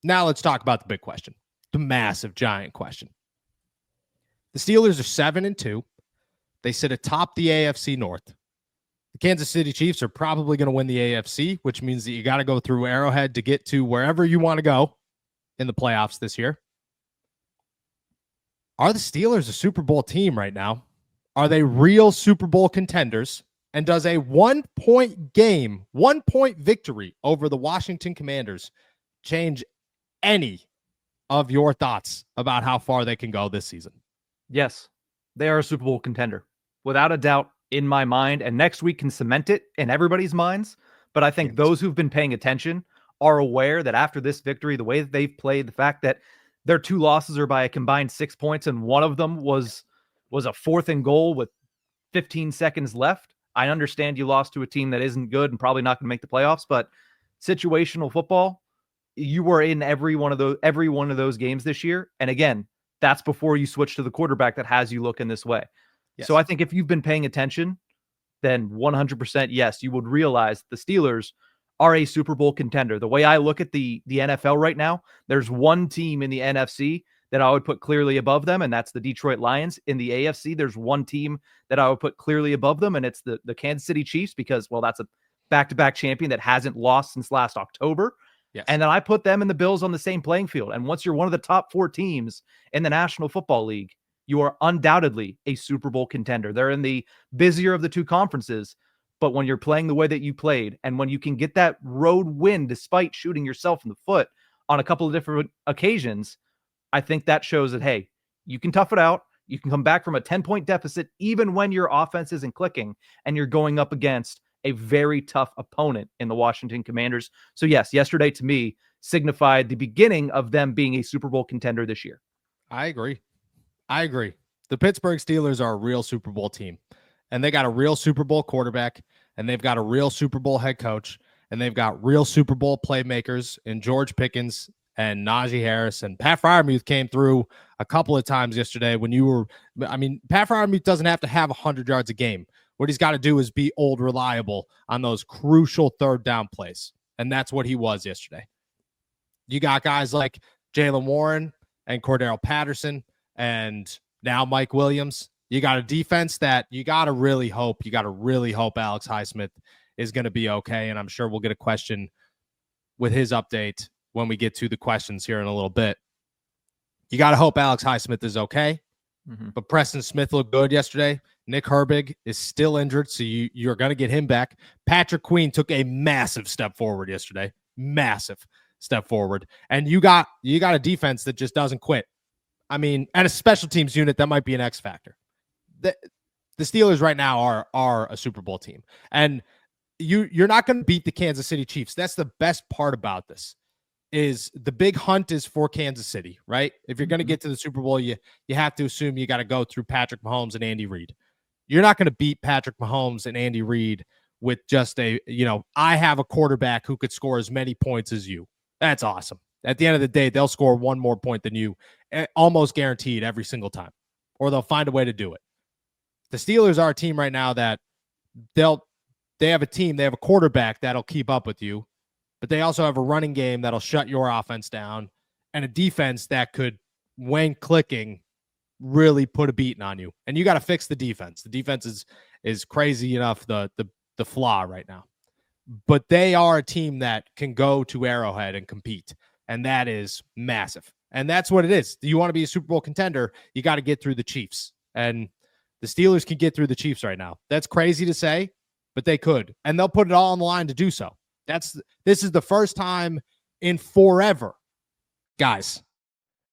Now let's talk about the big question, the massive, giant question. The Steelers are 7-2. They sit atop the AFC North. The Kansas City Chiefs are probably going to win the AFC, which means that you got to go through Arrowhead to get to wherever you want to go in the playoffs this year. Are the Steelers a Super Bowl team right now? Are they real Super Bowl contenders? And does a 1-point game, 1-point victory over the Washington Commanders change any of your thoughts about how far they can go this season? Yes, they are a Super Bowl contender, without a doubt in my mind. And next week can cement it in everybody's minds. But I think those who've been paying attention are aware that after this victory, the way that they've played, the fact that their 2 losses are by a combined 6 points, and one of them was a 4th and goal with 15 seconds left. I understand you lost to a team that isn't good and probably not going to make the playoffs, but situational football, you were in every one of those games this year. And again, that's before you switch to the quarterback that has you looking this way. Yes. So I think if you've been paying attention, then 100% yes, you would realize the Steelers are a Super Bowl contender. The way I look at the NFL right now, there's one team in the NFC that I would put clearly above them, and that's the Detroit Lions. In the AFC, there's one team that I would put clearly above them, and it's the Kansas City Chiefs because, well, that's a back-to-back champion that hasn't lost since last October. Yes. And then I put them and the Bills on the same playing field. And once you're one of the top 4 teams in the National Football League, you are undoubtedly a Super Bowl contender. They're in the busier of the 2 conferences, but when you're playing the way that you played, and when you can get that road win despite shooting yourself in the foot on a couple of different occasions, I think that shows that, hey, you can tough it out. You can come back from a 10-point deficit even when your offense isn't clicking and you're going up against a very tough opponent in the Washington Commanders. So yes, yesterday to me signified the beginning of them being a Super Bowl contender this year. I agree. The Pittsburgh Steelers are a real Super Bowl team, and they got a real Super Bowl quarterback, and they've got a real Super Bowl head coach, and they've got real Super Bowl playmakers in George Pickens and Najee Harris, and Pat Freiermuth came through a couple of times yesterday when Pat Freiermuth doesn't have to have 100 yards a game. What he's got to do is be old reliable on those crucial third down plays, and that's what he was yesterday. You got guys like Jaylen Warren and Cordero Patterson and now Mike Williams. You got a defense that you got to really hope Alex Highsmith is going to be okay, and I'm sure we'll get a question with his update when we get to the questions here in a little bit. You got to hope Alex Highsmith is okay. Mm-hmm. But Preston Smith looked good yesterday. Nick Herbig is still injured, so you're going to get him back. Patrick Queen took a massive step forward yesterday. Massive step forward. And you got a defense that just doesn't quit. And a special teams unit that might be an X factor. The Steelers right now are a Super Bowl team. And you're not going to beat the Kansas City Chiefs. That's the best part about this. Is the big hunt is for Kansas City, right? If you're going to get to the Super Bowl, you have to assume you got to go through Patrick Mahomes and Andy Reid. You're not going to beat Patrick Mahomes and Andy Reid with just I have a quarterback who could score as many points as you. That's awesome. At the end of the day, they'll score one more point than you, almost guaranteed every single time, or they'll find a way to do it. The Steelers are a team right now that they have a quarterback that'll keep up with you. But they also have a running game that'll shut your offense down and a defense that could, when clicking, really put a beating on you. And you got to fix the defense. The defense is crazy enough, the flaw right now. But they are a team that can go to Arrowhead and compete. And that is massive. And that's what it is. You want to be a Super Bowl contender, you got to get through the Chiefs. And the Steelers can get through the Chiefs right now. That's crazy to say, but they could. And they'll put it all on the line to do so. This is the first time in forever, guys.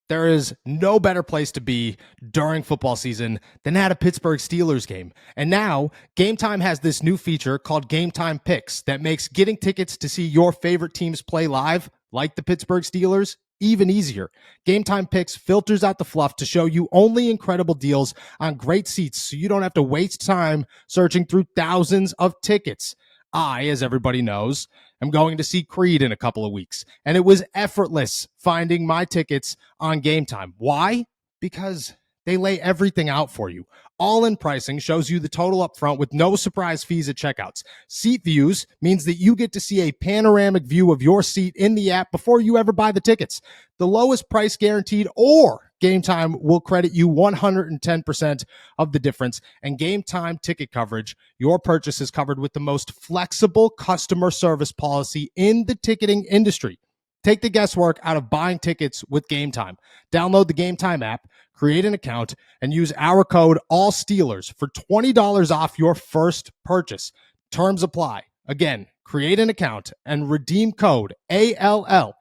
There is no better place to be during football season than at a Pittsburgh Steelers game. And now, GameTime has this new feature called GameTime Picks that makes getting tickets to see your favorite teams play live, like the Pittsburgh Steelers, even easier. GameTime Picks filters out the fluff to show you only incredible deals on great seats so you don't have to waste time searching through thousands of tickets. I, as everybody knows, am going to see Creed in a couple of weeks, and it was effortless finding my tickets on GameTime. Why? Because They lay everything out for you. All-in pricing shows you the total up front with no surprise fees at checkouts. Seat Views means that you get to see a panoramic view of your seat in the app before you ever buy the tickets. The lowest price guaranteed, or GameTime will credit you 110% of the difference. And GameTime ticket coverage, your purchase is covered with the most flexible customer service policy in the ticketing industry. Take the guesswork out of buying tickets with GameTime. Download the GameTime app, create an account, and use our code ALLSteelers for $20 off your first purchase. Terms apply. Again, create an account and redeem code ALLSTEELERS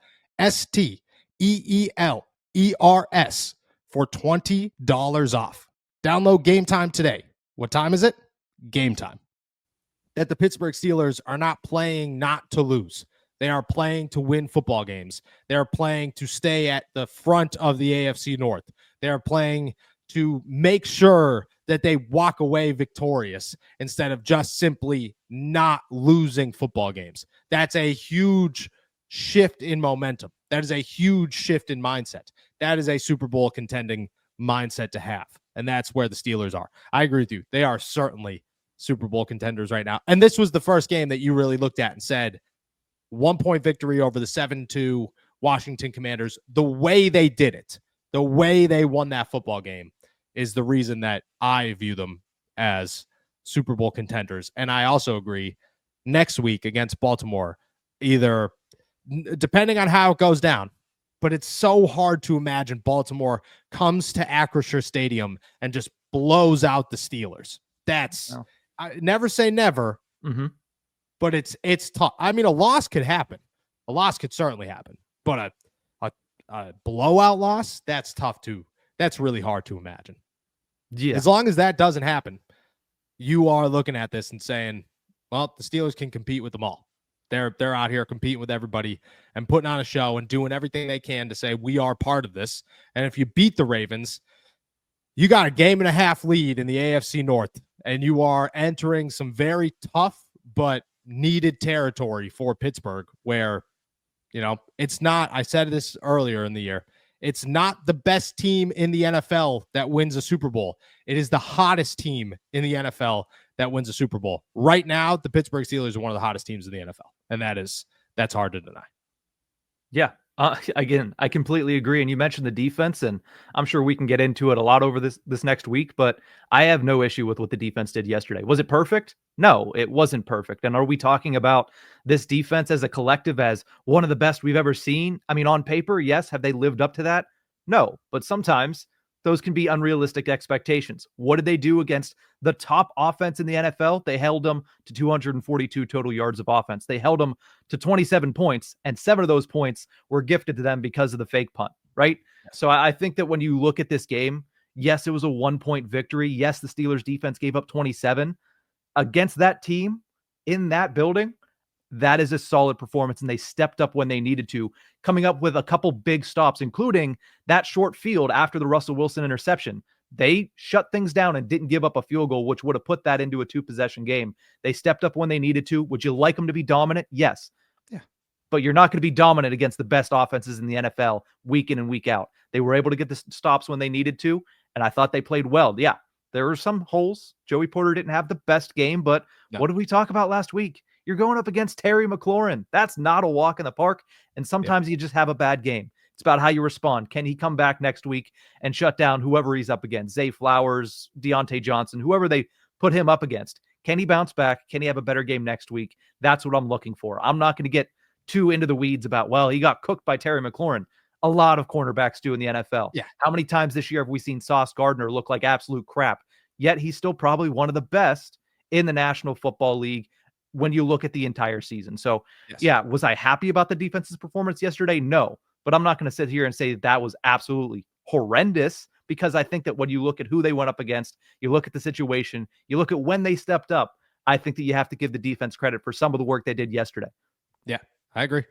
for $20 off. Download GameTime today. What time is it? Game time. That the Pittsburgh Steelers are not playing not to lose. They are playing to win football games. They are playing to stay at the front of the AFC North. They are playing to make sure that they walk away victorious instead of just simply not losing football games. That's a huge shift in momentum. That is a huge shift in mindset. That is a Super Bowl contending mindset to have. And that's where the Steelers are. I agree with you. They are certainly Super Bowl contenders right now. And this was the first game that you really looked at and said, 1-point victory over the 7-2 Washington Commanders. The way they did it, the way they won that football game is the reason that I view them as Super Bowl contenders. And I also agree next week against Baltimore, either depending on how it goes down, but it's so hard to imagine Baltimore comes to Acrisure Stadium and just blows out the Steelers. That's I never say never. Mm-hmm. But it's tough. I mean, a loss could happen. A loss could certainly happen. But a blowout loss, that's tough too. That's really hard to imagine. Yeah. As long as that doesn't happen, you are looking at this and saying, well, the Steelers can compete with them all. They're out here competing with everybody and putting on a show and doing everything they can to say we are part of this. And if you beat the Ravens, you got a 1.5 game lead in the AFC North, and you are entering some very tough but needed territory for Pittsburgh where, it's not, I said this earlier in the year, it's not the best team in the NFL that wins a Super Bowl. It is the hottest team in the NFL that wins a Super Bowl. Right now, the Pittsburgh Steelers are one of the hottest teams in the NFL, and that's hard to deny. Yeah. Again, I completely agree. And you mentioned the defense, and I'm sure we can get into it a lot over this next week, but I have no issue with what the defense did yesterday. Was it perfect? No, it wasn't perfect. And are we talking about this defense as a collective as one of the best we've ever seen? I mean, on paper, yes. Have they lived up to that? No, but sometimes those can be unrealistic expectations. What did they do against the top offense in the NFL? They held them to 242 total yards of offense. They held them to 27 points, and 7 of those points were gifted to them because of the fake punt, right? So I think that when you look at this game, yes, it was a 1-point victory. Yes, the Steelers defense gave up 27 against that team in that building. That is a solid performance, and they stepped up when they needed to, coming up with a couple big stops, including that short field after the Russell Wilson interception. They shut things down and didn't give up a field goal, which would have put that into a 2-possession game. They stepped up when they needed to. Would you like them to be dominant? Yes. Yeah. But you're not going to be dominant against the best offenses in the NFL week in and week out. They were able to get the stops when they needed to, and I thought they played well. Yeah, there were some holes. Joey Porter didn't have the best game, but What did we talk about last week? You're going up against Terry McLaurin. That's not a walk in the park. And sometimes you just have a bad game. It's about how you respond. Can he come back next week and shut down whoever he's up against? Zay Flowers, Deontay Johnson, whoever they put him up against. Can he bounce back? Can he have a better game next week? That's what I'm looking for. I'm not going to get too into the weeds about, well, he got cooked by Terry McLaurin. A lot of cornerbacks do in the NFL. Yeah. How many times this year have we seen Sauce Gardner look like absolute crap? Yet he's still probably one of the best in the National Football League when you look at the entire season. So, yeah, was I happy about the defense's performance yesterday? No, but I'm not going to sit here and say that was absolutely horrendous, because I think that when you look at who they went up against, you look at the situation, you look at when they stepped up, I think that you have to give the defense credit for some of the work they did yesterday. Yeah, I agree.